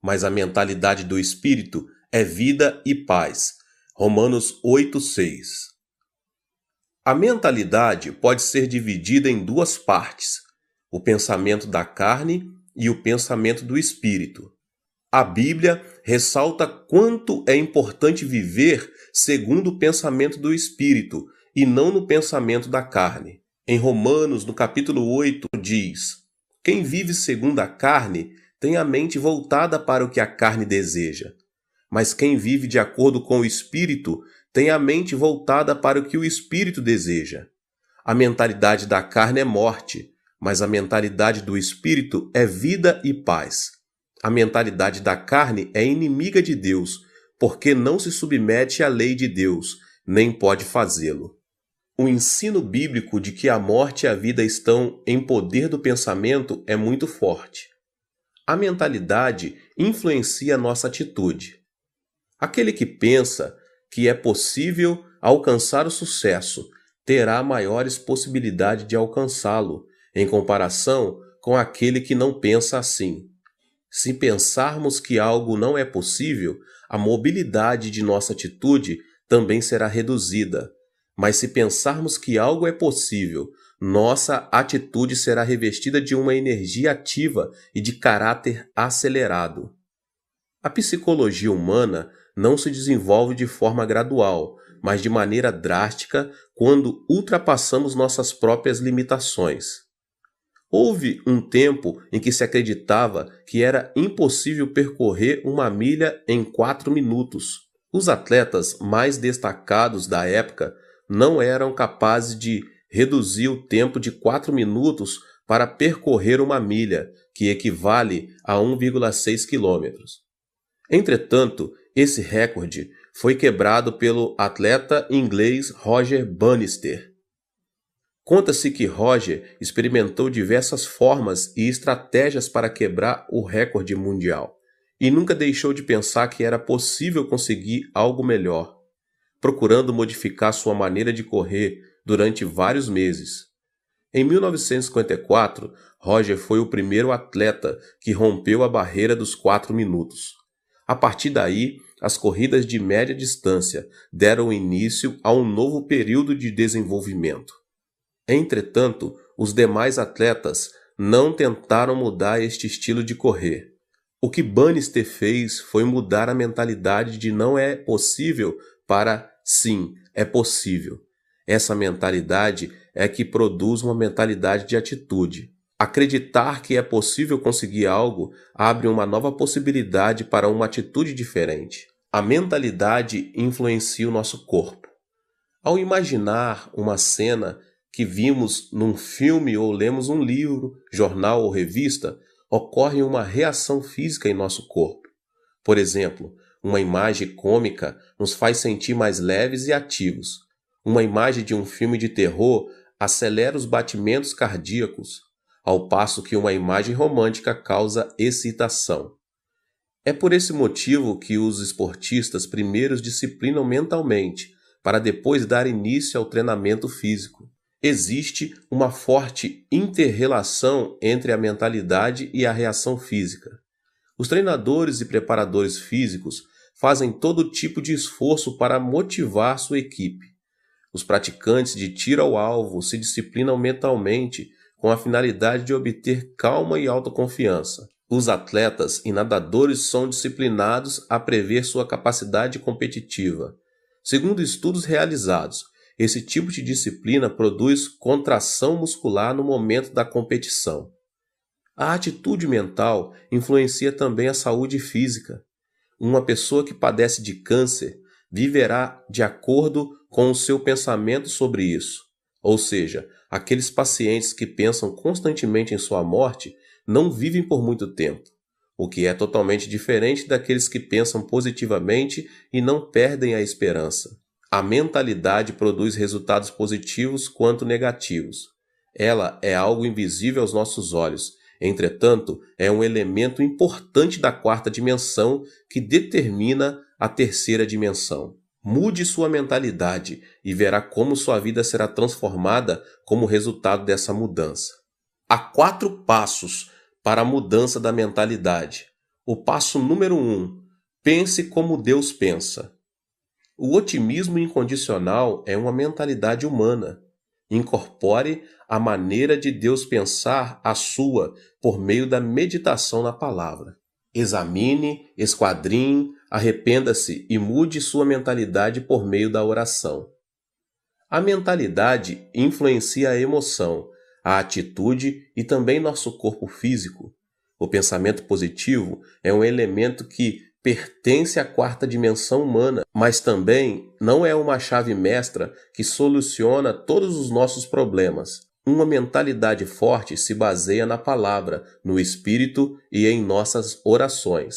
mas a mentalidade do Espírito é vida e paz. Romanos 8:6. A mentalidade pode ser dividida em duas partes: o pensamento da carne e o pensamento do Espírito. A Bíblia ressalta quanto é importante viver segundo o pensamento do Espírito e não no pensamento da carne. Em Romanos, no capítulo 8, diz: quem vive segundo a carne tem a mente voltada para o que a carne deseja. Mas quem vive de acordo com o Espírito tem a mente voltada para o que o Espírito deseja. A mentalidade da carne é morte, mas a mentalidade do Espírito é vida e paz. A mentalidade da carne é inimiga de Deus, porque não se submete à lei de Deus, nem pode fazê-lo. O ensino bíblico de que a morte e a vida estão em poder do pensamento é muito forte. A mentalidade influencia a nossa atitude. Aquele que pensa que é possível alcançar o sucesso terá maiores possibilidades de alcançá-lo, em comparação com aquele que não pensa assim. Se pensarmos que algo não é possível, a mobilidade de nossa atitude também será reduzida. Mas se pensarmos que algo é possível, nossa atitude será revestida de uma energia ativa e de caráter acelerado. A psicologia humana não se desenvolve de forma gradual, mas de maneira drástica quando ultrapassamos nossas próprias limitações. Houve um tempo em que se acreditava que era impossível percorrer uma milha em 4 minutos. Os atletas mais destacados da época não eram capazes de reduzir o tempo de 4 minutos para percorrer uma milha, que equivale a 1,6 quilômetros. Entretanto, esse recorde foi quebrado pelo atleta inglês Roger Bannister. Conta-se que Roger experimentou diversas formas e estratégias para quebrar o recorde mundial e nunca deixou de pensar que era possível conseguir algo melhor, procurando modificar sua maneira de correr durante vários meses. Em 1954, Roger foi o primeiro atleta que rompeu a barreira dos 4 minutos. A partir daí, as corridas de média distância deram início a um novo período de desenvolvimento. Entretanto, os demais atletas não tentaram mudar este estilo de correr. O que Bannister fez foi mudar a mentalidade de não é possível para sim, é possível. Essa mentalidade é que produz uma mentalidade de atitude. Acreditar que é possível conseguir algo abre uma nova possibilidade para uma atitude diferente. A mentalidade influencia o nosso corpo. Ao imaginar uma cena que vimos num filme ou lemos um livro, jornal ou revista, ocorre uma reação física em nosso corpo. Por exemplo, uma imagem cômica nos faz sentir mais leves e ativos. Uma imagem de um filme de terror acelera os batimentos cardíacos, ao passo que uma imagem romântica causa excitação. É por esse motivo que os esportistas primeiro disciplinam mentalmente, para depois dar início ao treinamento físico. Existe uma forte inter-relação entre a mentalidade e a reação física. Os treinadores e preparadores físicos fazem todo tipo de esforço para motivar sua equipe. Os praticantes de tiro ao alvo se disciplinam mentalmente com a finalidade de obter calma e autoconfiança. Os atletas e nadadores são disciplinados a prever sua capacidade competitiva. Segundo estudos realizados, esse tipo de disciplina produz contração muscular no momento da competição. A atitude mental influencia também a saúde física. Uma pessoa que padece de câncer viverá de acordo com o seu pensamento sobre isso. Ou seja, aqueles pacientes que pensam constantemente em sua morte não vivem por muito tempo, o que é totalmente diferente daqueles que pensam positivamente e não perdem a esperança. A mentalidade produz resultados positivos quanto negativos. Ela é algo invisível aos nossos olhos. Entretanto, é um elemento importante da 4ª dimensão que determina a 3ª dimensão. Mude sua mentalidade e verá como sua vida será transformada como resultado dessa mudança. Há 4 passos para a mudança da mentalidade. O passo número 1. Pense como Deus pensa. O otimismo incondicional é uma mentalidade humana. Incorpore a maneira de Deus pensar a sua por meio da meditação na palavra. Examine, esquadrinhe, arrependa-se e mude sua mentalidade por meio da oração. A mentalidade influencia a emoção, a atitude e também nosso corpo físico. O pensamento positivo é um elemento que pertence à quarta dimensão humana, mas também não é uma chave mestra que soluciona todos os nossos problemas. Uma mentalidade forte se baseia na palavra, no espírito e em nossas orações.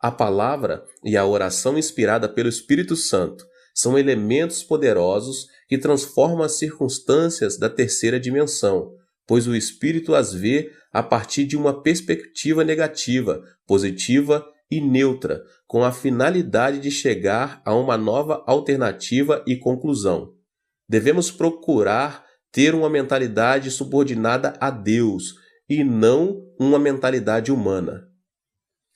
A palavra e a oração inspirada pelo Espírito Santo são elementos poderosos que transformam as circunstâncias da terceira dimensão, pois o Espírito as vê a partir de uma perspectiva negativa, positiva e neutra, com a finalidade de chegar a uma nova alternativa e conclusão. Devemos procurar ter uma mentalidade subordinada a Deus e não uma mentalidade humana.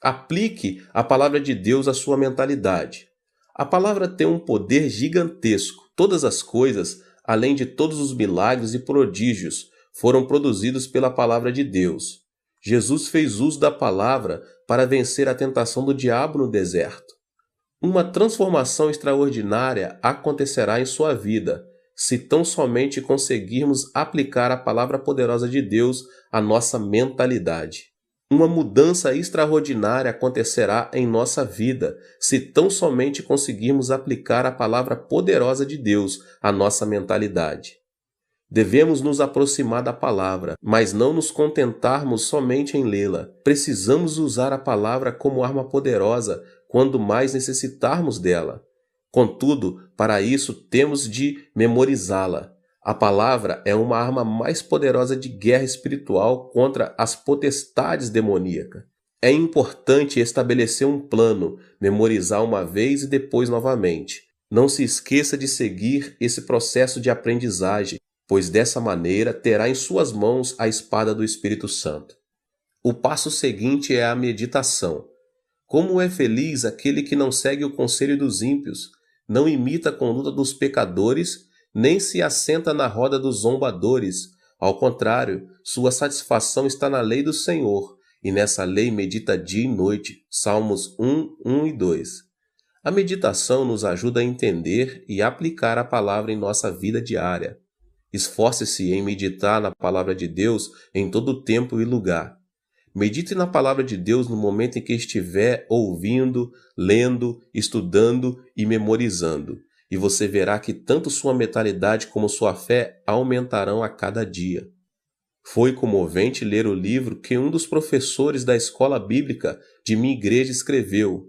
Aplique a palavra de Deus à sua mentalidade. A palavra tem um poder gigantesco. Todas as coisas, além de todos os milagres e prodígios, foram produzidos pela palavra de Deus. Jesus fez uso da palavra para vencer a tentação do diabo no deserto. Uma transformação extraordinária acontecerá em sua vida, se tão somente conseguirmos aplicar a palavra poderosa de Deus à nossa mentalidade. Uma mudança extraordinária acontecerá em nossa vida, se tão somente conseguirmos aplicar a palavra poderosa de Deus à nossa mentalidade. Devemos nos aproximar da palavra, mas não nos contentarmos somente em lê-la. Precisamos usar a palavra como arma poderosa quando mais necessitarmos dela. Contudo, para isso temos de memorizá-la. A palavra é uma arma mais poderosa de guerra espiritual contra as potestades demoníacas. É importante estabelecer um plano, memorizar uma vez e depois novamente. Não se esqueça de seguir esse processo de aprendizagem, pois dessa maneira terá em suas mãos a espada do Espírito Santo. O passo seguinte é a meditação. Como é feliz aquele que não segue o conselho dos ímpios, não imita a conduta dos pecadores, nem se assenta na roda dos zombadores. Ao contrário, sua satisfação está na lei do Senhor, e nessa lei medita dia e noite. Salmos 1, 1 e 2. A meditação nos ajuda a entender e aplicar a palavra em nossa vida diária. Esforce-se em meditar na palavra de Deus em todo tempo e lugar. Medite na palavra de Deus no momento em que estiver ouvindo, lendo, estudando e memorizando. E você verá que tanto sua mentalidade como sua fé aumentarão a cada dia. Foi comovente ler o livro que um dos professores da escola bíblica de minha igreja escreveu.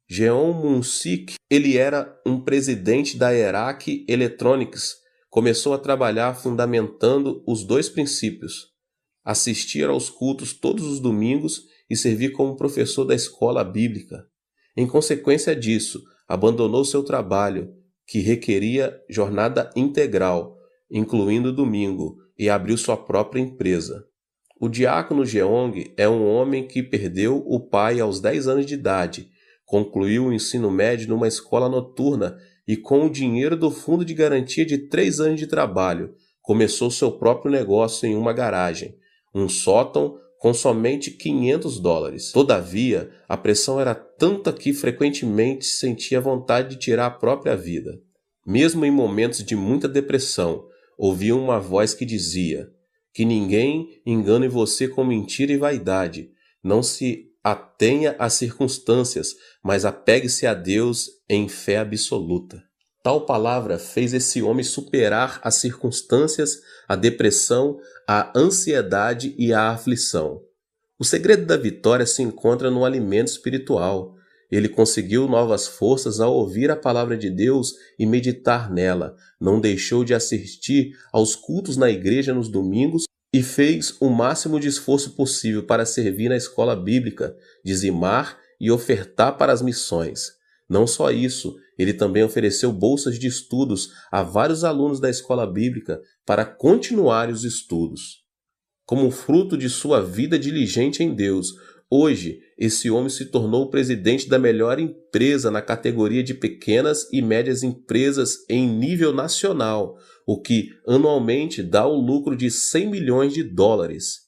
Jeon Mun-sik, ele era um presidente da Erac Electronics, começou a trabalhar fundamentando os dois princípios: assistir aos cultos todos os domingos e servir como professor da escola bíblica. Em consequência disso, abandonou seu trabalho, que requeria jornada integral, incluindo domingo, e abriu sua própria empresa. O diácono Jeong é um homem que perdeu o pai aos 10 anos de idade, concluiu o ensino médio numa escola noturna e, com o dinheiro do fundo de garantia de 3 anos de trabalho, começou seu próprio negócio em uma garagem, um sótão com somente $500. Todavia, a pressão era tanta que frequentemente sentia vontade de tirar a própria vida. Mesmo em momentos de muita depressão, ouvia uma voz que dizia: que ninguém engane você com mentira e vaidade. Não se atenha às circunstâncias, mas apegue-se a Deus em fé absoluta. Tal palavra fez esse homem superar as circunstâncias, a depressão, a ansiedade e a aflição. O segredo da vitória se encontra no alimento espiritual. Ele conseguiu novas forças ao ouvir a palavra de Deus e meditar nela. Não deixou de assistir aos cultos na igreja nos domingos e fez o máximo de esforço possível para servir na escola bíblica, dizimar e ofertar para as missões. Não só isso, ele também ofereceu bolsas de estudos a vários alunos da escola bíblica para continuarem os estudos. Como fruto de sua vida diligente em Deus, Hoje, esse homem se tornou o presidente da melhor empresa na categoria de pequenas e médias empresas em nível nacional, o que anualmente dá um lucro de 100 milhões de dólares.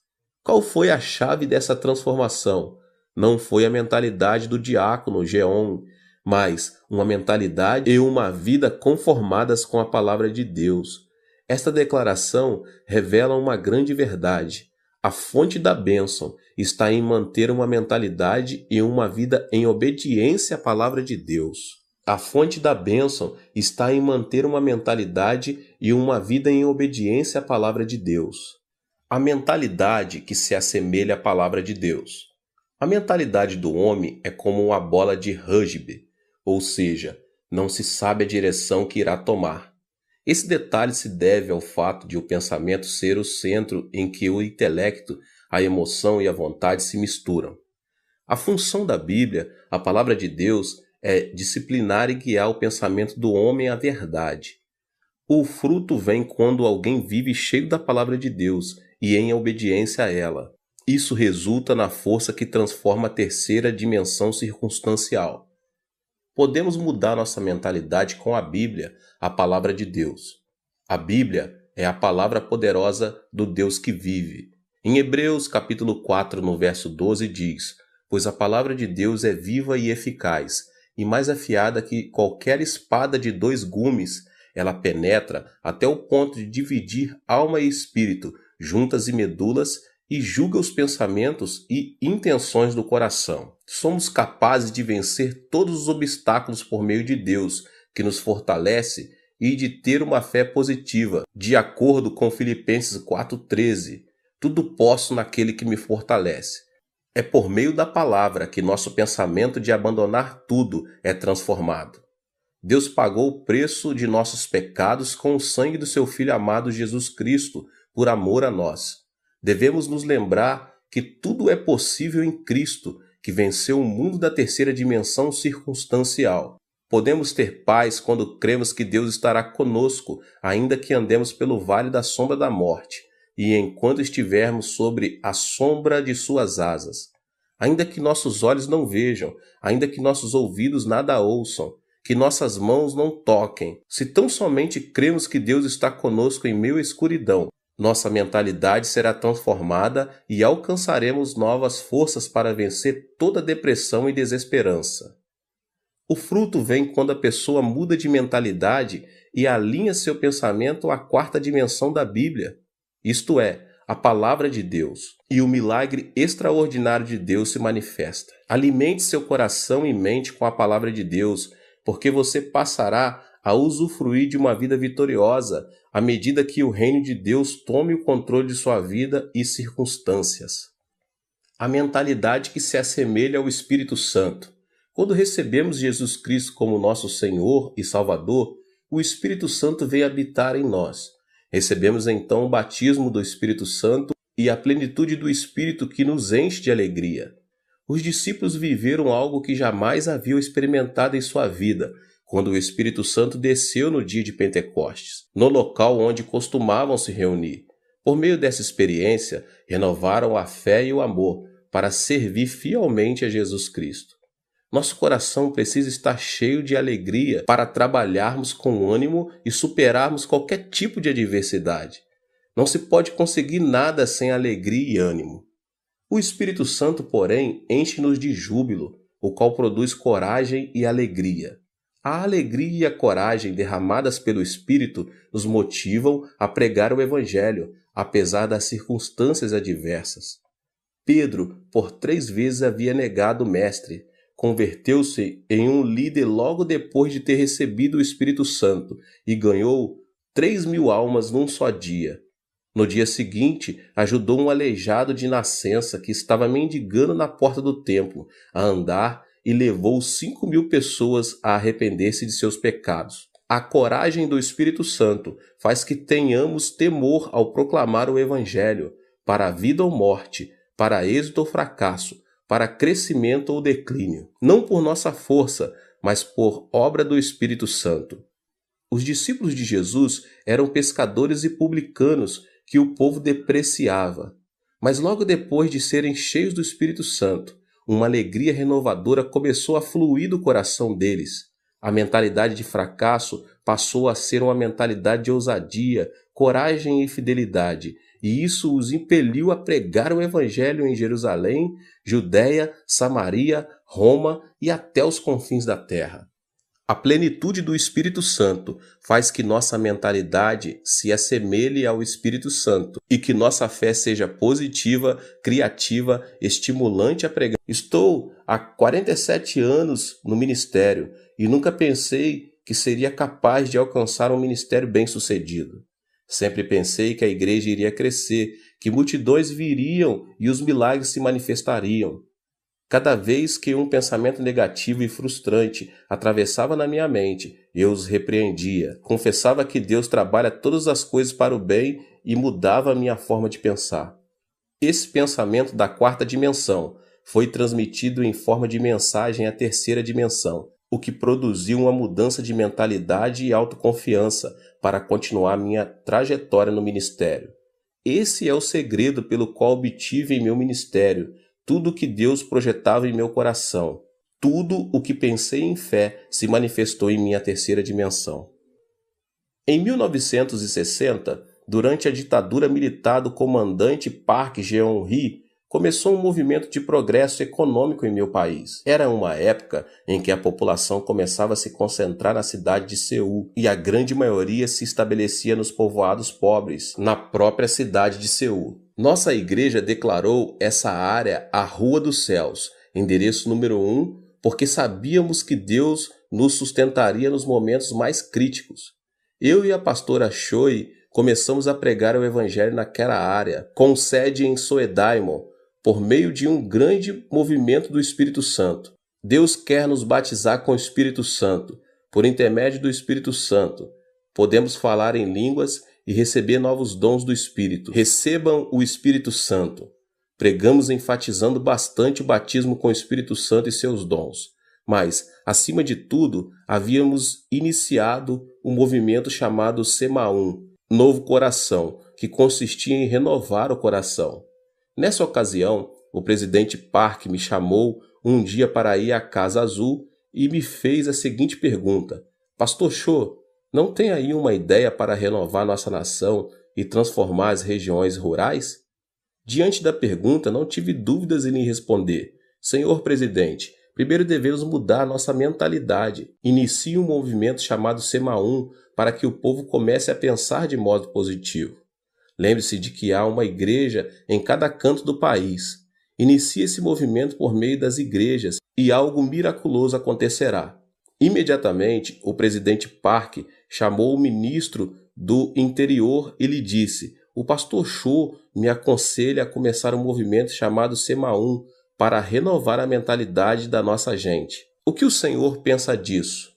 Qual foi a chave dessa transformação? Não foi a mentalidade do diácono Geon, mas uma mentalidade e uma vida conformadas com a palavra de Deus. Esta declaração revela uma grande verdade. A fonte da bênção está em manter uma mentalidade e uma vida em obediência à palavra de Deus. A fonte da bênção está em manter uma mentalidade e uma vida em obediência à palavra de Deus. A mentalidade que se assemelha à palavra de Deus. A mentalidade do homem é como uma bola de rugby, ou seja, não se sabe a direção que irá tomar. Esse detalhe se deve ao fato de o pensamento ser o centro em que o intelecto, a emoção e a vontade se misturam. A função da Bíblia, a palavra de Deus, é disciplinar e guiar o pensamento do homem à verdade. O fruto vem quando alguém vive cheio da palavra de Deus e em obediência a ela. Isso resulta na força que transforma a terceira dimensão circunstancial. Podemos mudar nossa mentalidade com a Bíblia, a palavra de Deus. A Bíblia é a palavra poderosa do Deus que vive. Em Hebreus capítulo 4, no verso 12 diz: "Pois a palavra de Deus é viva e eficaz, e mais afiada que qualquer espada de 2 gumes, ela penetra até o ponto de dividir alma e espírito, juntas e medulas, e julga os pensamentos e intenções do coração." Somos capazes de vencer todos os obstáculos por meio de Deus, que nos fortalece, e de ter uma fé positiva, de acordo com Filipenses 4,13. Tudo posso naquele que me fortalece. É por meio da palavra que nosso pensamento de abandonar tudo é transformado. Deus pagou o preço de nossos pecados com o sangue do seu Filho amado Jesus Cristo, por amor a nós. Devemos nos lembrar que tudo é possível em Cristo, que venceu o mundo da terceira dimensão circunstancial. Podemos ter paz quando cremos que Deus estará conosco, ainda que andemos pelo vale da sombra da morte, e enquanto estivermos sobre a sombra de suas asas. Ainda que nossos olhos não vejam, ainda que nossos ouvidos nada ouçam, que nossas mãos não toquem, se tão somente cremos que Deus está conosco em meio à escuridão, nossa mentalidade será transformada e alcançaremos novas forças para vencer toda depressão e desesperança. O fruto vem quando a pessoa muda de mentalidade e alinha seu pensamento à quarta dimensão da Bíblia, isto é, a palavra de Deus, e o milagre extraordinário de Deus se manifesta. Alimente seu coração e mente com a palavra de Deus, porque você passará a usufruir de uma vida vitoriosa à medida que o reino de Deus tome o controle de sua vida e circunstâncias. A mentalidade que se assemelha ao Espírito Santo. Quando recebemos Jesus Cristo como nosso Senhor e Salvador, o Espírito Santo vem habitar em nós. Recebemos então o batismo do Espírito Santo e a plenitude do Espírito que nos enche de alegria. Os discípulos viveram algo que jamais haviam experimentado em sua vida, quando o Espírito Santo desceu no dia de Pentecostes, no local onde costumavam se reunir. Por meio dessa experiência, renovaram a fé e o amor para servir fielmente a Jesus Cristo. Nosso coração precisa estar cheio de alegria para trabalharmos com ânimo e superarmos qualquer tipo de adversidade. Não se pode conseguir nada sem alegria e ânimo. O Espírito Santo, porém, enche-nos de júbilo, o qual produz coragem e alegria. A alegria e a coragem derramadas pelo Espírito nos motivam a pregar o Evangelho, apesar das circunstâncias adversas. Pedro, por 3 vezes havia negado o Mestre. Converteu-se em um líder logo depois de ter recebido o Espírito Santo e ganhou 3.000 almas num só dia. No dia seguinte, ajudou um aleijado de nascença que estava mendigando na porta do templo a andar e levou 5.000 pessoas a arrepender-se de seus pecados. A coragem do Espírito Santo faz que tenhamos temor ao proclamar o Evangelho, para a vida ou morte, para êxito ou fracasso, para crescimento ou declínio, não por nossa força, mas por obra do Espírito Santo. Os discípulos de Jesus eram pescadores e publicanos que o povo depreciava. Mas logo depois de serem cheios do Espírito Santo, uma alegria renovadora começou a fluir do coração deles. A mentalidade de fracasso passou a ser uma mentalidade de ousadia, coragem e fidelidade, e isso os impeliu a pregar o Evangelho em Jerusalém, Judéia, Samaria, Roma e até os confins da terra. A plenitude do Espírito Santo faz que nossa mentalidade se assemelhe ao Espírito Santo e que nossa fé seja positiva, criativa, estimulante a pregar. Estou há 47 anos no ministério e nunca pensei que seria capaz de alcançar um ministério bem-sucedido. Sempre pensei que a igreja iria crescer, que multidões viriam e os milagres se manifestariam. Cada vez que um pensamento negativo e frustrante atravessava na minha mente, eu os repreendia, confessava que Deus trabalha todas as coisas para o bem e mudava a minha forma de pensar. Esse pensamento da quarta dimensão foi transmitido em forma de mensagem à terceira dimensão, o que produziu uma mudança de mentalidade e autoconfiança para continuar minha trajetória no ministério. Esse é o segredo pelo qual obtive em meu ministério tudo o que Deus projetava em meu coração. Tudo o que pensei em fé se manifestou em minha terceira dimensão. Em 1960, durante a ditadura militar do comandante Park Geun-hye, começou um movimento de progresso econômico em meu país. Era uma época em que a população começava a se concentrar na cidade de Seul e a grande maioria se estabelecia nos povoados pobres, na própria cidade de Seul. Nossa igreja declarou essa área a Rua dos Céus, endereço número 1, porque sabíamos que Deus nos sustentaria nos momentos mais críticos. Eu e a pastora Choi começamos a pregar o evangelho naquela área, com sede em Soedaimon, por meio de um grande movimento do Espírito Santo. Deus quer nos batizar com o Espírito Santo. Por intermédio do Espírito Santo, podemos falar em línguas e receber novos dons do Espírito. Recebam o Espírito Santo. Pregamos enfatizando bastante o batismo com o Espírito Santo e seus dons. Mas, acima de tudo, havíamos iniciado um movimento chamado Semaum, Novo Coração, que consistia em renovar o coração. Nessa ocasião, o presidente Park me chamou um dia para ir à Casa Azul e me fez a seguinte pergunta: Pastor Cho, não tem aí uma ideia para renovar nossa nação e transformar as regiões rurais? Diante da pergunta, não tive dúvidas em lhe responder: Senhor presidente, primeiro devemos mudar nossa mentalidade. Inicie um movimento chamado Semaum para que o povo comece a pensar de modo positivo. Lembre-se de que há uma igreja em cada canto do país. Inicie esse movimento por meio das igrejas e algo miraculoso acontecerá. Imediatamente, o presidente Park chamou o ministro do Interior e lhe disse: o pastor Cho me aconselha a começar um movimento chamado Semaum para renovar a mentalidade da nossa gente. O que o senhor pensa disso?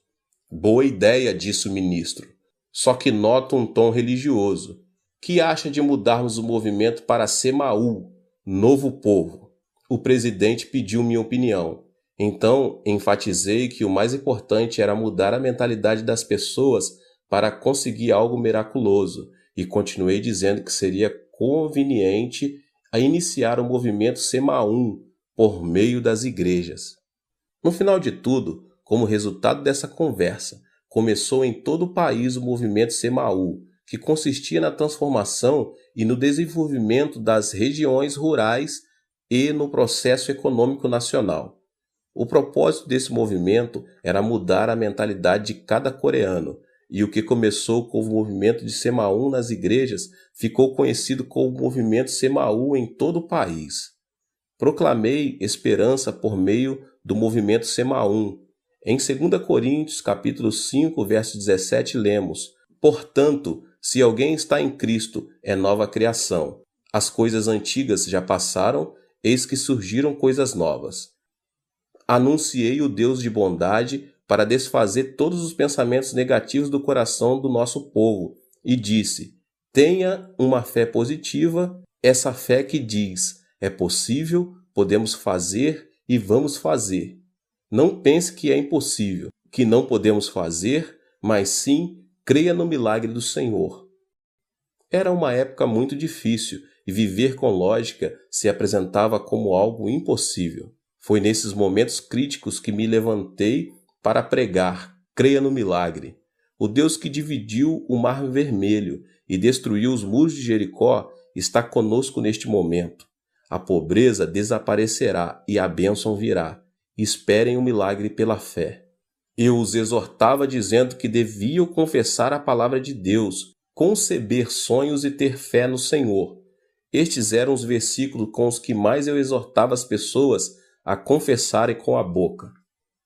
Boa ideia, disse o ministro. Só que noto um tom religioso. Que acha de mudarmos o movimento para Semaú, Novo Povo? O presidente pediu minha opinião. Então, enfatizei que o mais importante era mudar a mentalidade das pessoas para conseguir algo miraculoso e continuei dizendo que seria conveniente a iniciar o movimento Semaum por meio das igrejas. No final de tudo, como resultado dessa conversa, começou em todo o país o movimento Semaú, que consistia na transformação e no desenvolvimento das regiões rurais e no processo econômico nacional. O propósito desse movimento era mudar a mentalidade de cada coreano, e o que começou com o movimento de Semaum nas igrejas ficou conhecido como movimento Semaú em todo o país. Proclamei esperança por meio do movimento Semaum. Em 2 Coríntios, capítulo 5, verso 17, lemos: Portanto, se alguém está em Cristo, é nova criação. As coisas antigas já passaram, eis que surgiram coisas novas. Anunciei o Deus de bondade para desfazer todos os pensamentos negativos do coração do nosso povo e disse: tenha uma fé positiva, essa fé que diz: é possível, podemos fazer e vamos fazer. Não pense que é impossível, que não podemos fazer, mas sim creia no milagre do Senhor. Era uma época muito difícil e viver com lógica se apresentava como algo impossível. Foi nesses momentos críticos que me levantei para pregar: creia no milagre. O Deus que dividiu o Mar Vermelho e destruiu os muros de Jericó está conosco neste momento. A pobreza desaparecerá e a bênção virá. Esperem o milagre pela fé. Eu os exortava dizendo que deviam confessar a palavra de Deus, conceber sonhos e ter fé no Senhor. Estes eram os versículos com os que mais eu exortava as pessoas a confessarem com a boca.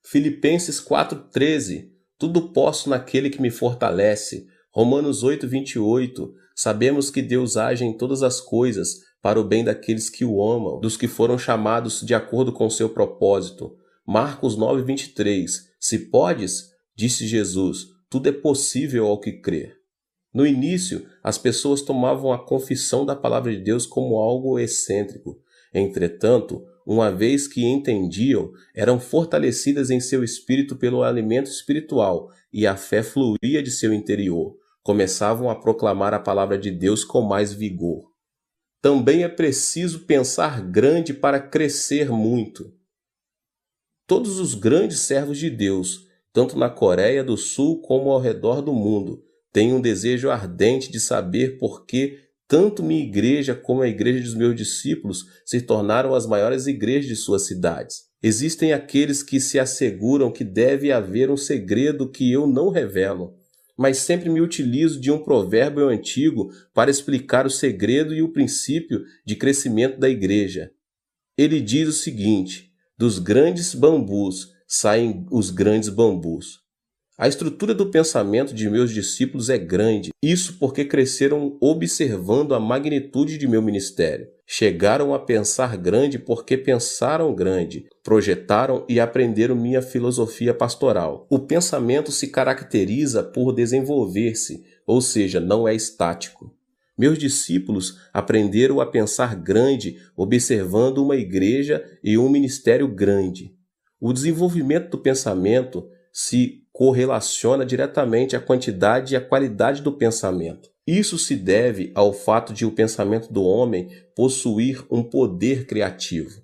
Filipenses 4,13. Tudo posso naquele que me fortalece. Romanos 8,28. Sabemos que Deus age em todas as coisas para o bem daqueles que o amam, dos que foram chamados de acordo com seu propósito. Marcos 9,23. Se podes, disse Jesus, tudo é possível ao que crer. No início, as pessoas tomavam a confissão da palavra de Deus como algo excêntrico. Entretanto, uma vez que entendiam, eram fortalecidas em seu espírito pelo alimento espiritual e a fé fluía de seu interior. Começavam a proclamar a palavra de Deus com mais vigor. Também é preciso pensar grande para crescer muito. Todos os grandes servos de Deus, tanto na Coreia do Sul como ao redor do mundo, têm um desejo ardente de saber por que tanto minha igreja como a igreja dos meus discípulos se tornaram as maiores igrejas de suas cidades. Existem aqueles que se asseguram que deve haver um segredo que eu não revelo, mas sempre me utilizo de um provérbio antigo para explicar o segredo e o princípio de crescimento da igreja. Ele diz o seguinte: dos grandes bambus saem os grandes bambus. A estrutura do pensamento de meus discípulos é grande, isso porque cresceram observando a magnitude de meu ministério. Chegaram a pensar grande porque pensaram grande, projetaram e aprenderam minha filosofia pastoral. O pensamento se caracteriza por desenvolver-se, ou seja, não é estático. Meus discípulos aprenderam a pensar grande observando uma igreja e um ministério grande. O desenvolvimento do pensamento se correlaciona diretamente à quantidade e à qualidade do pensamento. Isso se deve ao fato de o pensamento do homem possuir um poder criativo.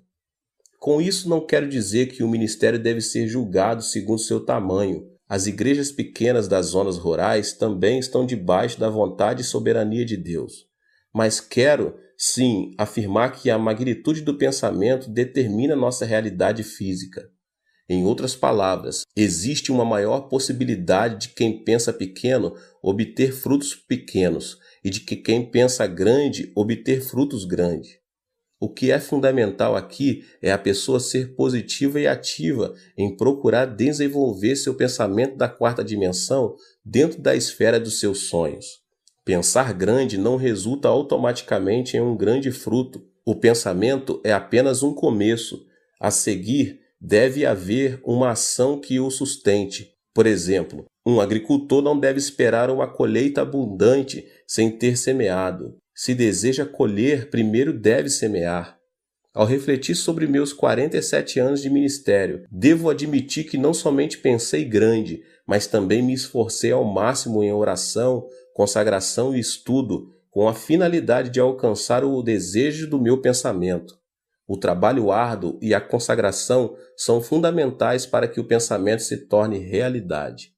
Com isso, não quero dizer que o ministério deve ser julgado segundo seu tamanho. As igrejas pequenas das zonas rurais também estão debaixo da vontade e soberania de Deus. Mas quero, sim, afirmar que a magnitude do pensamento determina nossa realidade física. Em outras palavras, existe uma maior possibilidade de quem pensa pequeno obter frutos pequenos e de que quem pensa grande obter frutos grandes. O que é fundamental aqui é a pessoa ser positiva e ativa em procurar desenvolver seu pensamento da quarta dimensão dentro da esfera dos seus sonhos. Pensar grande não resulta automaticamente em um grande fruto. O pensamento é apenas um começo. A seguir, deve haver uma ação que o sustente. Por exemplo, um agricultor não deve esperar uma colheita abundante sem ter semeado. Se deseja colher, primeiro deve semear. Ao refletir sobre meus 47 anos de ministério, devo admitir que não somente pensei grande, mas também me esforcei ao máximo em oração, consagração e estudo, com a finalidade de alcançar o desejo do meu pensamento. O trabalho árduo e a consagração são fundamentais para que o pensamento se torne realidade.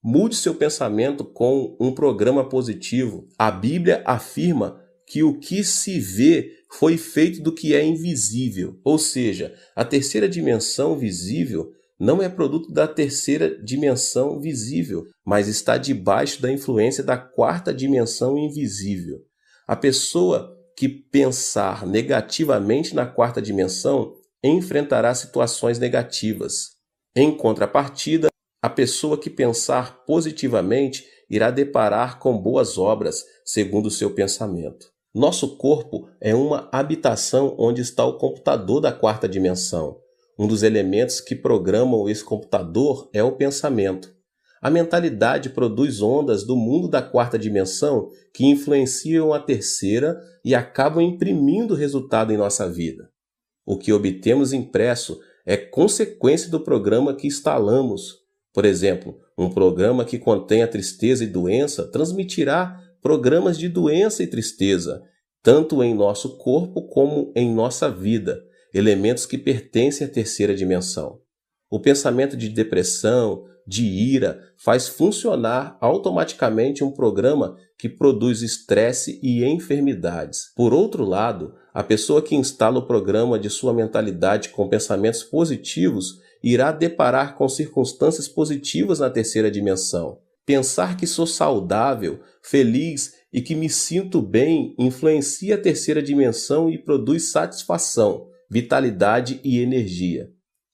Mude seu pensamento com um programa positivo. A Bíblia afirma que o que se vê foi feito do que é invisível. Ou seja, a terceira dimensão visível não é produto da terceira dimensão visível, mas está debaixo da influência da quarta dimensão invisível. A pessoa que pensar negativamente na quarta dimensão enfrentará situações negativas. Em contrapartida, a pessoa que pensar positivamente irá deparar com boas obras, segundo o seu pensamento. Nosso corpo é uma habitação onde está o computador da quarta dimensão. Um dos elementos que programam esse computador é o pensamento. A mentalidade produz ondas do mundo da quarta dimensão que influenciam a terceira e acabam imprimindo resultado em nossa vida. O que obtemos impresso é consequência do programa que instalamos. Por exemplo, um programa que contém a tristeza e doença transmitirá programas de doença e tristeza. tanto em nosso corpo como em nossa vida, elementos que pertencem à terceira dimensão. O pensamento de depressão, de ira, faz funcionar automaticamente um programa que produz estresse e enfermidades. Por outro lado, a pessoa que instala o programa de sua mentalidade com pensamentos positivos irá deparar com circunstâncias positivas na terceira dimensão. Pensar que sou saudável, feliz e que me sinto bem influencia a terceira dimensão e produz satisfação, vitalidade e energia.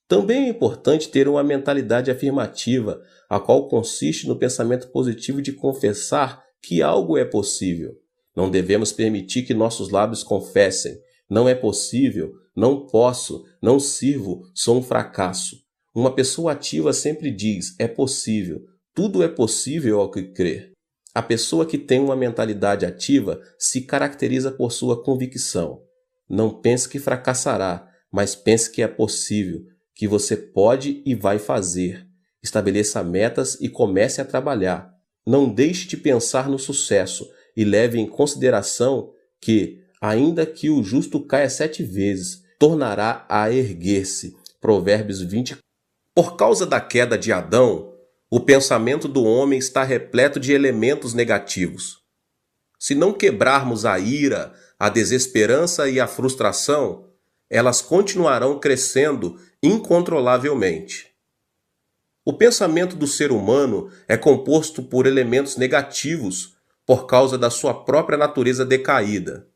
Também é importante ter uma mentalidade afirmativa, a qual consiste no pensamento positivo de confessar que algo é possível. Não devemos permitir que nossos lábios confessem: não é possível, não posso, não sirvo, sou um fracasso. Uma pessoa ativa sempre diz: é possível, tudo é possível ao que crer. A pessoa que tem uma mentalidade ativa se caracteriza por sua convicção. Não pense que fracassará, mas pense que é possível, que você pode e vai fazer. Estabeleça metas e comece a trabalhar. Não deixe de pensar no sucesso e leve em consideração que, ainda que o justo caia 7 vezes, tornará a erguer-se. Provérbios 20. Por causa da queda de Adão, o pensamento do homem está repleto de elementos negativos. Se não quebrarmos a ira, a desesperança e a frustração, elas continuarão crescendo incontrolavelmente. O pensamento do ser humano é composto por elementos negativos por causa da sua própria natureza decaída.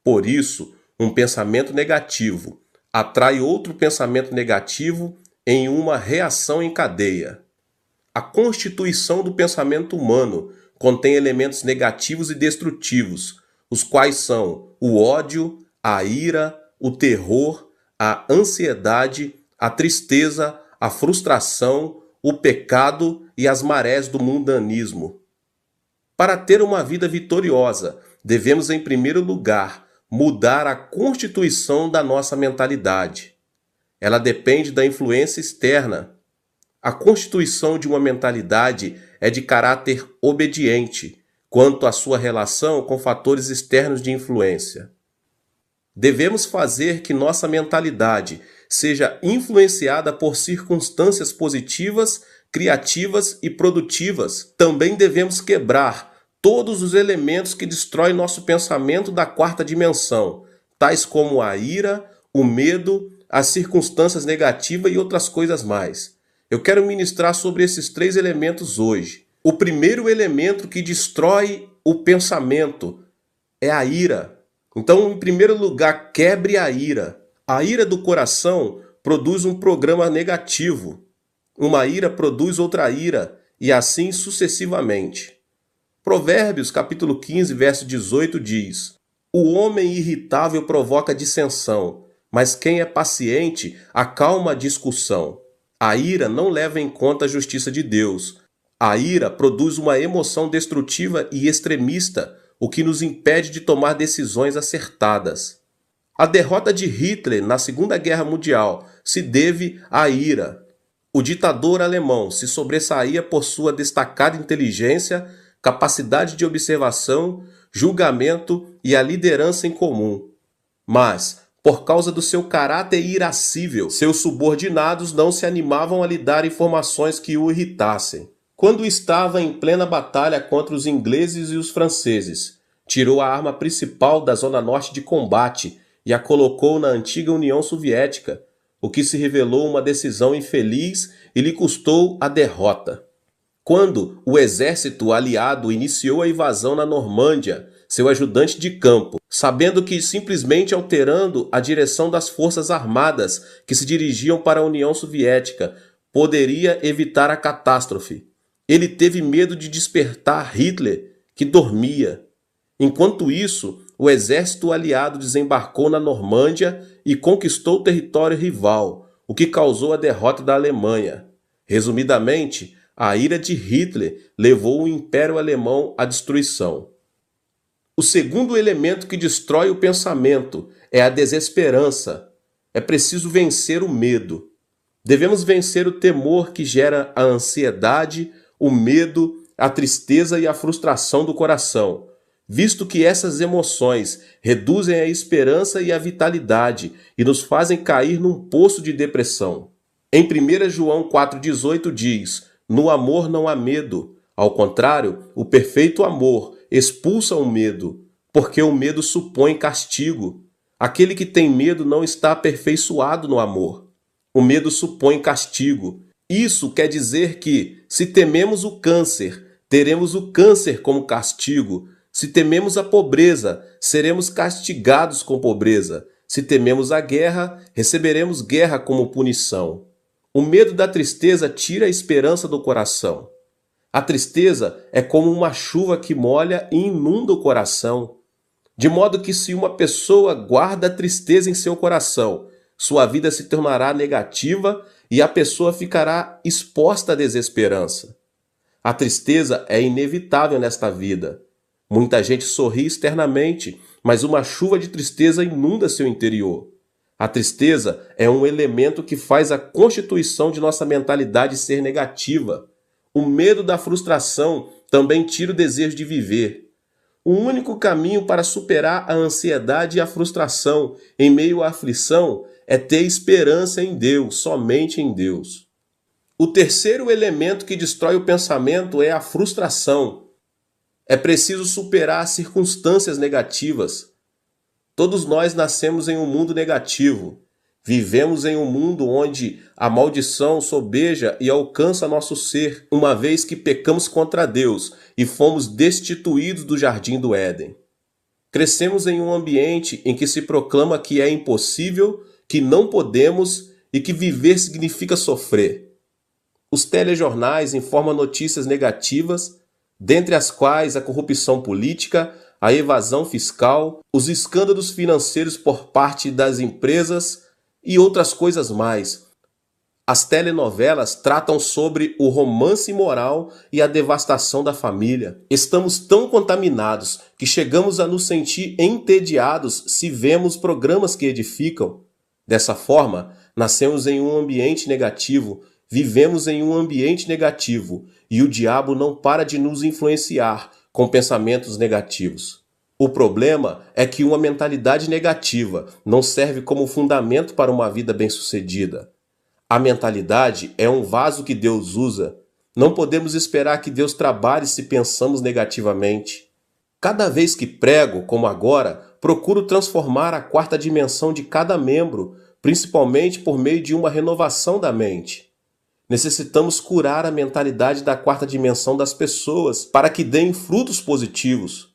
Por isso, um pensamento negativo atrai outro pensamento negativo em uma reação em cadeia. A constituição do pensamento humano contém elementos negativos e destrutivos, os quais são o ódio, a ira, o terror, a ansiedade, a tristeza, a frustração, o pecado e as marés do mundanismo. Para ter uma vida vitoriosa, devemos, em primeiro lugar, mudar a constituição da nossa mentalidade. Ela depende da influência externa. A constituição de uma mentalidade é de caráter obediente quanto à sua relação com fatores externos de influência. Devemos fazer que nossa mentalidade seja influenciada por circunstâncias positivas, criativas e produtivas. Também devemos quebrar todos os elementos que destroem nosso pensamento da quarta dimensão, tais como a ira, o medo, as circunstâncias negativas e outras coisas mais. Eu quero ministrar sobre esses 3 elementos hoje. O primeiro elemento que destrói o pensamento é a ira. Então, em primeiro lugar, quebre a ira. A ira do coração produz um programa negativo. Uma ira produz outra ira, e assim sucessivamente. Provérbios, capítulo 15, verso 18 diz: o homem irritável provoca dissensão, mas quem é paciente acalma a discussão. A ira não leva em conta a justiça de Deus. A ira produz uma emoção destrutiva e extremista, o que nos impede de tomar decisões acertadas. A derrota de Hitler na Segunda Guerra Mundial se deve à ira. O ditador alemão se sobressaía por sua destacada inteligência, capacidade de observação, julgamento e a liderança em comum. Mas, por causa do seu caráter irascível, seus subordinados não se animavam a lhe dar informações que o irritassem. Quando estava em plena batalha contra os ingleses e os franceses, tirou a arma principal da zona norte de combate e a colocou na antiga União Soviética, o que se revelou uma decisão infeliz e lhe custou a derrota. Quando o exército aliado iniciou a invasão na Normândia, seu ajudante de campo, sabendo que simplesmente alterando a direção das forças armadas que se dirigiam para a União Soviética poderia evitar a catástrofe, ele teve medo de despertar Hitler, que dormia. Enquanto isso, o exército aliado desembarcou na Normândia e conquistou o território rival, o que causou a derrota da Alemanha. Resumidamente, a ira de Hitler levou o Império Alemão à destruição. O segundo elemento que destrói o pensamento é a desesperança. É preciso vencer o medo. Devemos vencer o temor que gera a ansiedade, o medo, a tristeza e a frustração do coração. visto que essas emoções reduzem a esperança e a vitalidade e nos fazem cair num poço de depressão. Em 1 João 4,18 diz: "No amor não há medo. Ao contrário, o perfeito amor expulsa o medo, porque o medo supõe castigo. Aquele que tem medo não está aperfeiçoado no amor. O medo supõe castigo." Isso quer dizer que, se tememos o câncer, teremos o câncer como castigo. Se tememos a pobreza, seremos castigados com pobreza. Se tememos a guerra, receberemos guerra como punição. O medo da tristeza tira a esperança do coração. A tristeza é como uma chuva que molha e inunda o coração. De modo que, se uma pessoa guarda a tristeza em seu coração, sua vida se tornará negativa e a pessoa ficará exposta à desesperança. A tristeza é inevitável nesta vida. Muita gente sorri externamente, mas uma chuva de tristeza inunda seu interior. A tristeza é um elemento que faz a constituição de nossa mentalidade ser negativa. O medo da frustração também tira o desejo de viver. O único caminho para superar a ansiedade e a frustração em meio à aflição é ter esperança em Deus, somente em Deus. O terceiro elemento que destrói o pensamento é a frustração. É preciso superar as circunstâncias negativas. Todos nós nascemos em um mundo negativo. Vivemos em um mundo onde a maldição sobeja e alcança nosso ser, uma vez que pecamos contra Deus e fomos destituídos do jardim do Éden. Crescemos em um ambiente em que se proclama que é impossível, que não podemos e que viver significa sofrer. Os telejornais informam notícias negativas, dentre as quais a corrupção política, a evasão fiscal, os escândalos financeiros por parte das empresas e outras coisas mais. As telenovelas tratam sobre o romance imoral e a devastação da família. Estamos tão contaminados que chegamos a nos sentir entediados se vemos programas que edificam. Dessa forma, nascemos em um ambiente negativo, vivemos em um ambiente negativo e o diabo não para de nos influenciar com pensamentos negativos. O problema é que uma mentalidade negativa não serve como fundamento para uma vida bem-sucedida. A mentalidade é um vaso que Deus usa. Não podemos esperar que Deus trabalhe se pensamos negativamente. Cada vez que prego, como agora, procuro transformar a quarta dimensão de cada membro, principalmente por meio de uma renovação da mente. Necessitamos curar a mentalidade da quarta dimensão das pessoas para que deem frutos positivos.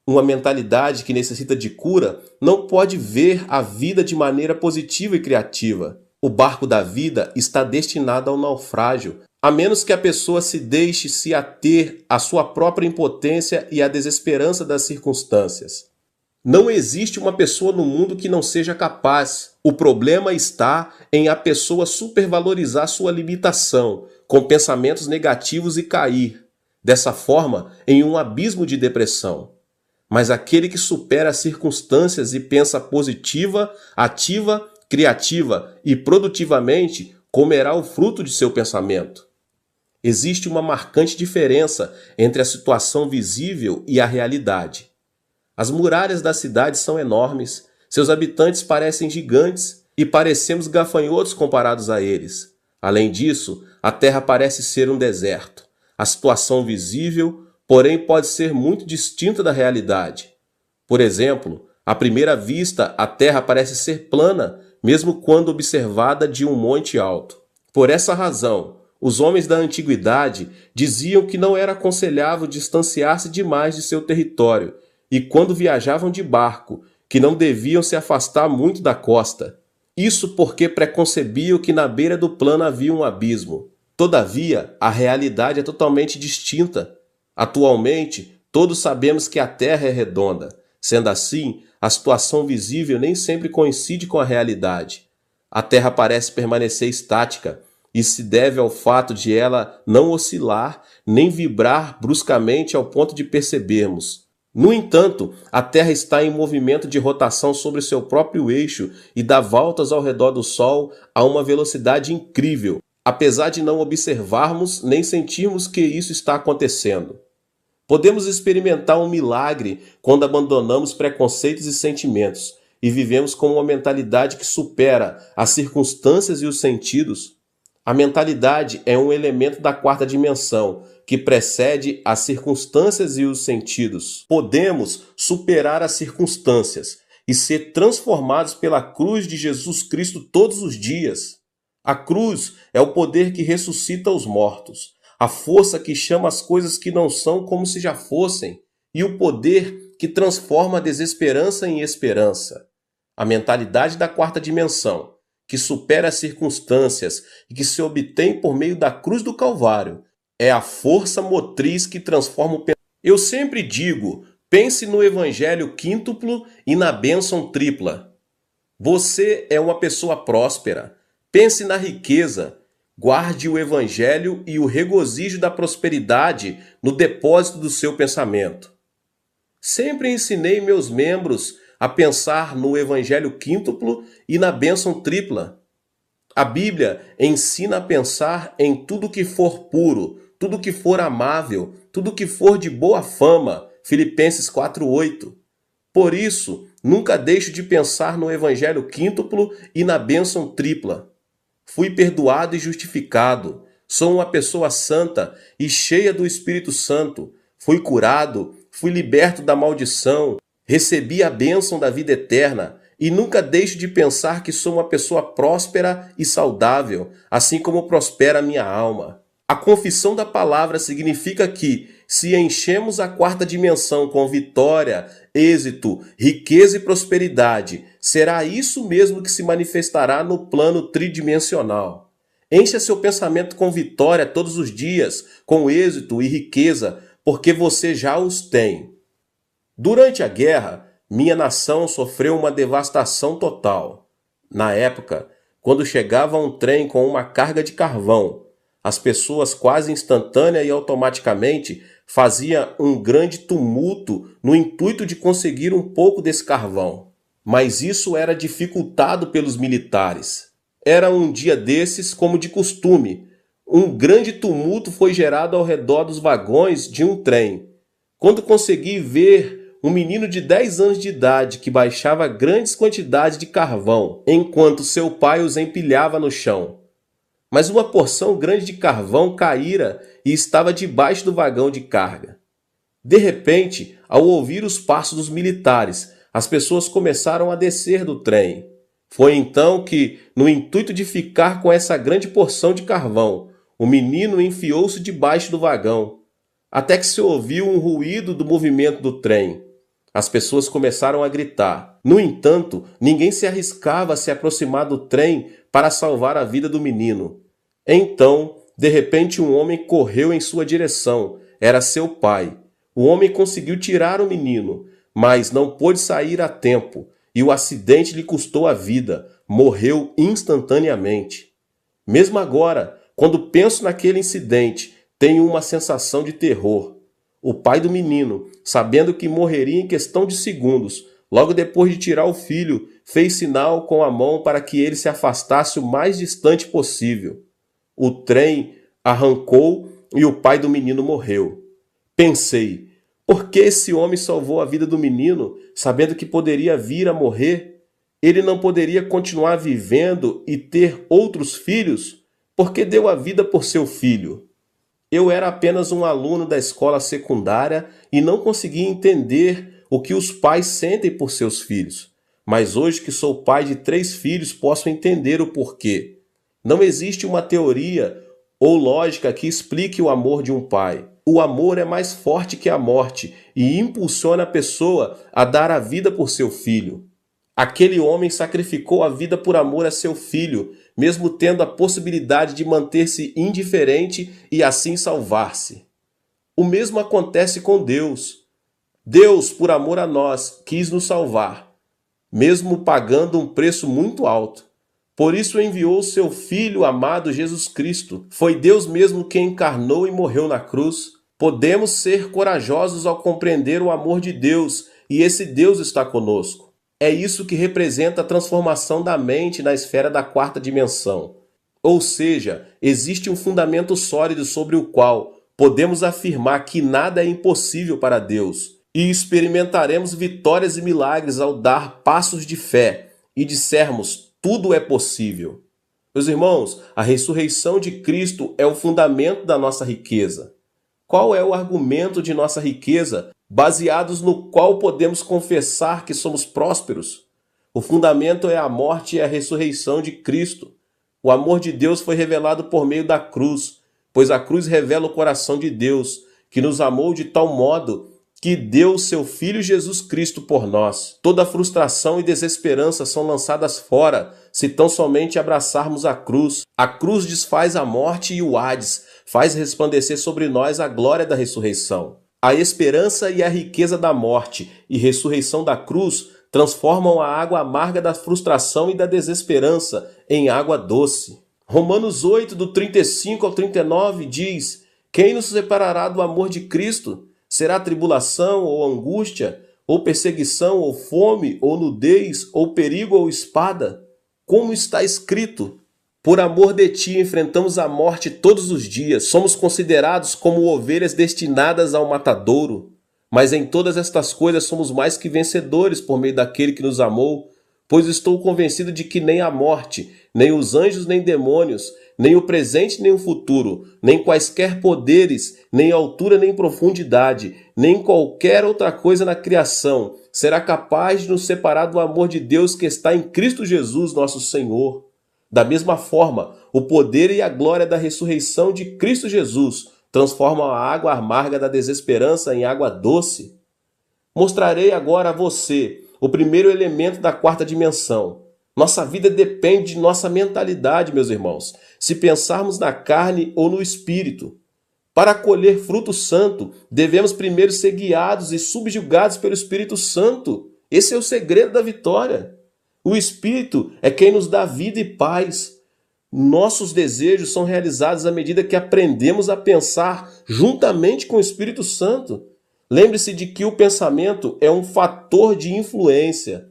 Uma mentalidade que necessita de cura não pode ver a vida de maneira positiva e criativa. O barco da vida está destinado ao naufrágio, a menos que a pessoa se deixe se ater à sua própria impotência e à desesperança das circunstâncias. Não existe uma pessoa no mundo que não seja capaz. O problema está em a pessoa supervalorizar sua limitação, com pensamentos negativos e cair, dessa forma, em um abismo de depressão. Mas aquele que supera as circunstâncias e pensa positiva, ativa, criativa e produtivamente, comerá o fruto de seu pensamento. Existe uma marcante diferença entre a situação visível e a realidade. As muralhas da cidade são enormes, seus habitantes parecem gigantes e parecemos gafanhotos comparados a eles. Além disso, a terra parece ser um deserto. A situação visível, porém, pode ser muito distinta da realidade. Por exemplo, à primeira vista, a terra parece ser plana, mesmo quando observada de um monte alto. Por essa razão, os homens da antiguidade diziam que não era aconselhável distanciar-se demais de seu território e, quando viajavam de barco, que não deviam se afastar muito da costa. Isso porque preconcebiam que na beira do plano havia um abismo. Todavia, a realidade é totalmente distinta. Atualmente, todos sabemos que a Terra é redonda. Sendo assim, a situação visível nem sempre coincide com a realidade. A Terra parece permanecer estática. Isso se deve ao fato de ela não oscilar nem vibrar bruscamente ao ponto de percebermos. No entanto, a Terra está em movimento de rotação sobre seu próprio eixo e dá voltas ao redor do Sol a uma velocidade incrível, apesar de não observarmos nem sentirmos que isso está acontecendo. Podemos experimentar um milagre quando abandonamos preconceitos e sentimentos e vivemos com uma mentalidade que supera as circunstâncias e os sentidos. A mentalidade é um elemento da quarta dimensão que precede as circunstâncias e os sentidos. Podemos superar as circunstâncias e ser transformados pela cruz de Jesus Cristo todos os dias. A cruz é o poder que ressuscita os mortos, a força que chama as coisas que não são como se já fossem, e o poder que transforma a desesperança em esperança. A mentalidade da quarta dimensão, que supera as circunstâncias e que se obtém por meio da cruz do Calvário, é a força motriz que transforma o pensamento. Eu sempre digo, pense no evangelho quíntuplo e na bênção tripla. Você é uma pessoa próspera. Pense na riqueza. Guarde o evangelho e o regozijo da prosperidade no depósito do seu pensamento. Sempre ensinei meus membros a pensar no evangelho quíntuplo e na bênção tripla. A Bíblia ensina a pensar em tudo que for puro, tudo que for amável, tudo que for de boa fama. Filipenses 4:8. Por isso, nunca deixo de pensar no evangelho quíntuplo e na bênção tripla. Fui perdoado e justificado. Sou uma pessoa santa e cheia do Espírito Santo. Fui curado, fui liberto da maldição, recebi a bênção da vida eterna e nunca deixo de pensar que sou uma pessoa próspera e saudável, assim como prospera a minha alma. A confissão da palavra significa que, se enchemos a quarta dimensão com vitória, êxito, riqueza e prosperidade, será isso mesmo que se manifestará no plano tridimensional. Encha seu pensamento com vitória todos os dias, com êxito e riqueza, porque você já os tem. Durante a guerra, minha nação sofreu uma devastação total. Na época, quando chegava um trem com uma carga de carvão, as pessoas quase instantânea e automaticamente faziam um grande tumulto no intuito de conseguir um pouco desse carvão. Mas isso era dificultado pelos militares. Era um dia desses, como de costume. Um grande tumulto foi gerado ao redor dos vagões de um trem. Quando consegui ver um menino de 10 anos de idade que baixava grandes quantidades de carvão, enquanto seu pai os empilhava no chão. Mas uma porção grande de carvão caíra e estava debaixo do vagão de carga. De repente, ao ouvir os passos dos militares, as pessoas começaram a descer do trem. Foi então que, no intuito de ficar com essa grande porção de carvão, o menino enfiou-se debaixo do vagão, até que se ouviu um ruído do movimento do trem. As pessoas começaram a gritar. No entanto, ninguém se arriscava a se aproximar do trem para salvar a vida do menino. Então, de repente, um homem correu em sua direção. Era seu pai. O homem conseguiu tirar o menino, mas não pôde sair a tempo, e o acidente lhe custou a vida. Morreu instantaneamente. Mesmo agora, quando penso naquele incidente, tenho uma sensação de terror. O pai do menino, sabendo que morreria em questão de segundos, logo depois de tirar o filho, fez sinal com a mão para que ele se afastasse o mais distante possível. O trem arrancou e o pai do menino morreu. Pensei, por que esse homem salvou a vida do menino, sabendo que poderia vir a morrer? Ele não poderia continuar vivendo e ter outros filhos? Porque deu a vida por seu filho. Eu era apenas um aluno da escola secundária e não conseguia entender o que os pais sentem por seus filhos. Mas hoje que sou pai de 3 filhos, posso entender o porquê. Não existe uma teoria ou lógica que explique o amor de um pai. O amor é mais forte que a morte e impulsiona a pessoa a dar a vida por seu filho. Aquele homem sacrificou a vida por amor a seu filho, mesmo tendo a possibilidade de manter-se indiferente e assim salvar-se. O mesmo acontece com Deus. Deus, por amor a nós, quis nos salvar, mesmo pagando um preço muito alto. Por isso enviou seu Filho amado Jesus Cristo. Foi Deus mesmo quem encarnou e morreu na cruz. Podemos ser corajosos ao compreender o amor de Deus, e esse Deus está conosco. É isso que representa a transformação da mente na esfera da quarta dimensão. Ou seja, existe um fundamento sólido sobre o qual podemos afirmar que nada é impossível para Deus e experimentaremos vitórias e milagres ao dar passos de fé e dissermos: tudo é possível. Meus irmãos, a ressurreição de Cristo é o fundamento da nossa riqueza. Qual é o argumento de nossa riqueza, baseados no qual podemos confessar que somos prósperos? O fundamento é a morte e a ressurreição de Cristo. O amor de Deus foi revelado por meio da cruz, pois a cruz revela o coração de Deus, que nos amou de tal modo que deu o seu Filho Jesus Cristo por nós. Toda frustração e desesperança são lançadas fora, se tão somente abraçarmos a cruz. A cruz desfaz a morte e o Hades, faz resplandecer sobre nós a glória da ressurreição. A esperança e a riqueza da morte e ressurreição da cruz transformam a água amarga da frustração e da desesperança em água doce. Romanos 8, do 35 ao 39 diz: quem nos separará do amor de Cristo? Será tribulação ou angústia, ou perseguição, ou fome, ou nudez, ou perigo, ou espada? Como está escrito: por amor de ti enfrentamos a morte todos os dias, somos considerados como ovelhas destinadas ao matadouro. Mas em todas estas coisas somos mais que vencedores por meio daquele que nos amou, pois estou convencido de que nem a morte, nem os anjos, nem demônios, nem o presente, nem o futuro, nem quaisquer poderes, nem altura, nem profundidade, nem qualquer outra coisa na criação será capaz de nos separar do amor de Deus que está em Cristo Jesus, nosso Senhor. Da mesma forma, o poder e a glória da ressurreição de Cristo Jesus transformam a água amarga da desesperança em água doce. Mostrarei agora a você o primeiro elemento da quarta dimensão. Nossa vida depende de nossa mentalidade, meus irmãos, se pensarmos na carne ou no espírito. Para colher fruto santo, devemos primeiro ser guiados e subjugados pelo Espírito Santo. Esse é o segredo da vitória. O Espírito é quem nos dá vida e paz. Nossos desejos são realizados à medida que aprendemos a pensar juntamente com o Espírito Santo. Lembre-se de que o pensamento é um fator de influência.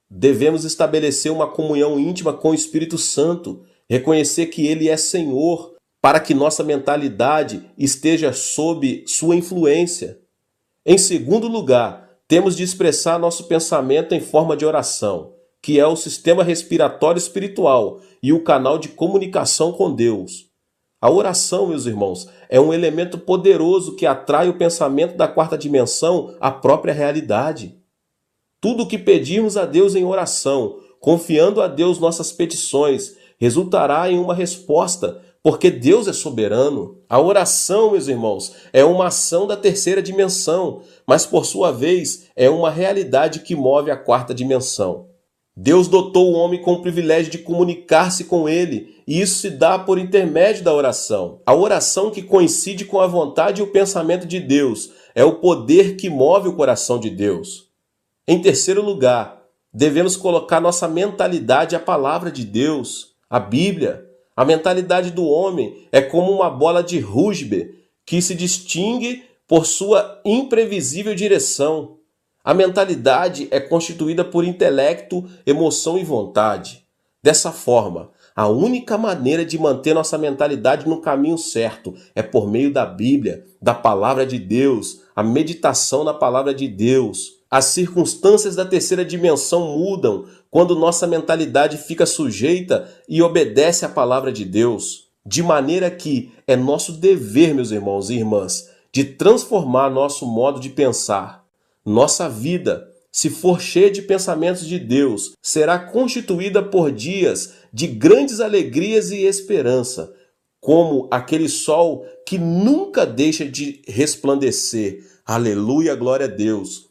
Devemos estabelecer uma comunhão íntima com o Espírito Santo, reconhecer que Ele é Senhor, para que nossa mentalidade esteja sob sua influência. Em segundo lugar, temos de expressar nosso pensamento em forma de oração, que é o sistema respiratório espiritual e o canal de comunicação com Deus. A oração, meus irmãos, é um elemento poderoso que atrai o pensamento da quarta dimensão à própria realidade. Tudo o que pedirmos a Deus em oração, confiando a Deus nossas petições, resultará em uma resposta, porque Deus é soberano. A oração, meus irmãos, é uma ação da terceira dimensão, mas por sua vez é uma realidade que move a quarta dimensão. Deus dotou o homem com o privilégio de comunicar-se com ele, e isso se dá por intermédio da oração. A oração que coincide com a vontade e o pensamento de Deus é o poder que move o coração de Deus. Em terceiro lugar, devemos colocar nossa mentalidade à palavra de Deus, a Bíblia. A mentalidade do homem é como uma bola de rugby que se distingue por sua imprevisível direção. A mentalidade é constituída por intelecto, emoção e vontade. Dessa forma, a única maneira de manter nossa mentalidade no caminho certo é por meio da Bíblia, da Palavra de Deus, a meditação na Palavra de Deus. As circunstâncias da terceira dimensão mudam quando nossa mentalidade fica sujeita e obedece à Palavra de Deus. De maneira que é nosso dever, meus irmãos e irmãs, de transformar nosso modo de pensar. Nossa vida, se for cheia de pensamentos de Deus, será constituída por dias de grandes alegrias e esperança, como aquele sol que nunca deixa de resplandecer. Aleluia, glória a Deus.